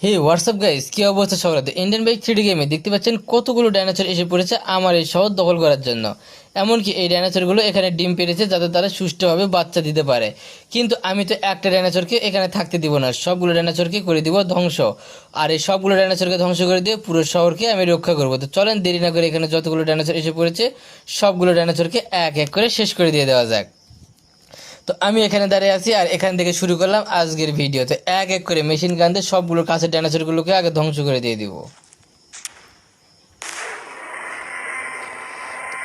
হে WhatsApp guys, কি অবস্থা সবার? ইন্ডিয়ান বাইক 3D গেমে দেখতে পাচ্ছেন কতগুলো ডাইনোসর এসে পড়েছে আমার এই শহর দখল করার জন্য। এমনকি এই ডাইনোসরগুলো এখানে ডিম পেড়েছে যাতে তারা সুষ্ঠুভাবে বাচ্চা দিতে পারে। কিন্তু আমি তো একটা ডাইনোসরকে এখানে থাকতে দিব না, সবগুলো ডাইনোসরকে করে দিব ধ্বংস। আর এই সবগুলো ডাইনোসরকে ধ্বংস করে দিয়ে পুরো শহরকে আমি রক্ষা করবো। তো চলেন দেরি না করে এখানে যতগুলো ডাইনোসর এসে পড়েছে সবগুলো ডাইনোসরকে এক এক করে শেষ করে দিয়ে দেওয়া যাক। তো আমি এখানে দাঁড়িয়ে আছি আর এখান থেকে শুরু করলাম আজকের ভিডিও। তো এক এক করে মেশিন গান দিয়ে সবগুলো কাছের ডাইনোসরগুলোকে আগে ধ্বংস করে দিয়ে দিব।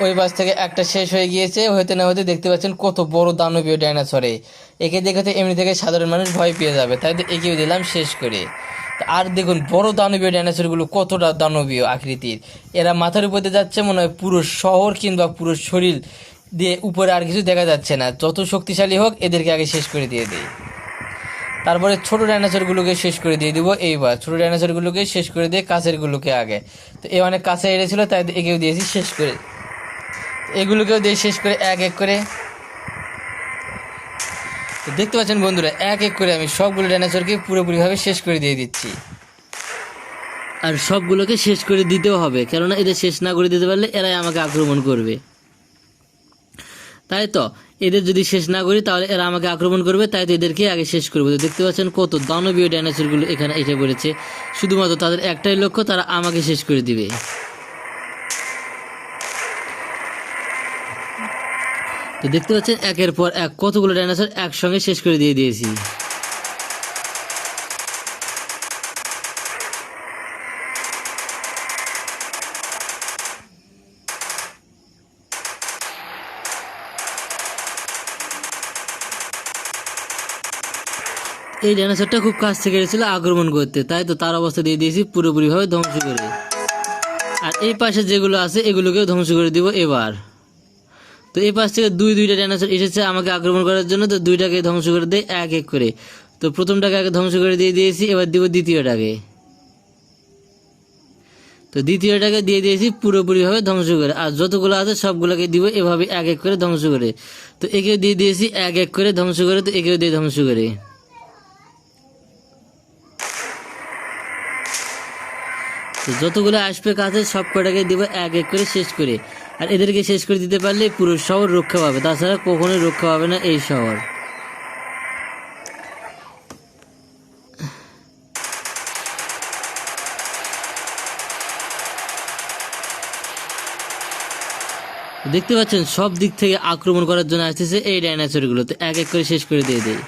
ওই পাশ থেকে একটা শেষ হয়ে গিয়েছে, হতে না হতে দেখতে পাচ্ছেন কত বড় দানবীয় ডাইনোসরে। একে দেখে তো এমনি থেকে সাধারণ মানুষ ভয় পেয়ে যাবে, তাই তো একেও দিলাম শেষ করে। আর দেখুন বড় দানবীয় ডাইনোসরগুলো কতটা দানবীয় আকৃতির। এরা মাথার উপর দিয়ে যাচ্ছে, মনে হয় পুরো শহর কিংবা পুরো শরীর দিয়ে উপরে আর কিছু দেখা যাচ্ছে না। যত শক্তিশালী হোক এদেরকে আগে শেষ করে দিয়ে দিই, তারপরে ছোট ডাইনোসরগুলোকে শেষ করে দিয়ে দিব। এইবার ছোট ডাইনোসরগুলোকে শেষ করে দিয়ে কাছেরগুলোকে আগে। তো এ অনেক কাছে এড়েছিল, তাই একেও দিয়েছি শেষ করে, এগুলোকেও দিয়ে শেষ করে এক এক করে। তো দেখতে পাচ্ছেন বন্ধুরা, এক এক করে আমি সবগুলো ডাইনোসরকে পুরোপুরিভাবে শেষ করে দিয়ে দিচ্ছি। আর সবগুলোকে শেষ করে দিতেও হবে, কেননা এদের শেষ না করে দিতে পারলে এরাই আমাকে আক্রমণ করবে। তাই তো এদের যদি শেষ না করি তাহলে এরা আমাকে আক্রমণ করবে, তাই তো এদেরকে আগে শেষ করবো। তো দেখতে পাচ্ছেন কত দানবীয় ডাইনোসরগুলো এখানে এসে পড়েছে। শুধুমাত্র তাদের একটাই লক্ষ্য, তারা আমাকে শেষ করে দিবে। তো দেখতে পাচ্ছেন একের পর এক কতগুলো ডাইনোসর একসঙ্গে শেষ করে দিয়ে দিয়েছি। এই ডাইনোসরটা খুব কাছ থেকে এসেছিল আক্রমণ করতে, তাই তো তার অবস্থা দিয়ে দিয়েছি পুরোপুরিভাবে ধ্বংস করে। আর এই পাশে যেগুলো আছে এগুলোকেও ধ্বংস করে দিব এবার। তো এই পাশ থেকে দুইটা ডাইনোসর এসেছে আমাকে আক্রমণ করার জন্য, তো দুইটাকে ধ্বংস করে দেয় এক এক করে। তো প্রথমটাকে আগে ধ্বংস করে দিয়ে দিয়েছি, এবার দিব দ্বিতীয়টাকে। তো দ্বিতীয়টাকে দিয়ে দিয়েছি পুরোপুরিভাবে ধ্বংস করে। আর যতগুলো আছে সবগুলোকে দিব এভাবে এক এক করে ধ্বংস করে। তো একেও দিয়ে দিয়েছি এক এক করে ধ্বংস করে, তো একেও দিয়ে ধ্বংস করে। তো যতগুলো আসবে কাছে সব কটাকে দিব এক এক করে শেষ করে। আর এদেরকে শেষ করে দিতে পারলে পুরো শহর রক্ষা পাবে, তাছাড়া কখনোই রক্ষা পাবে না এই শহর। দেখতে পাচ্ছেন সব দিক থেকে আক্রমণ করার জন্য আসতেছে এই ডাইনোসরগুলো, তো এক এক করে শেষ করে দিয়ে দেয়।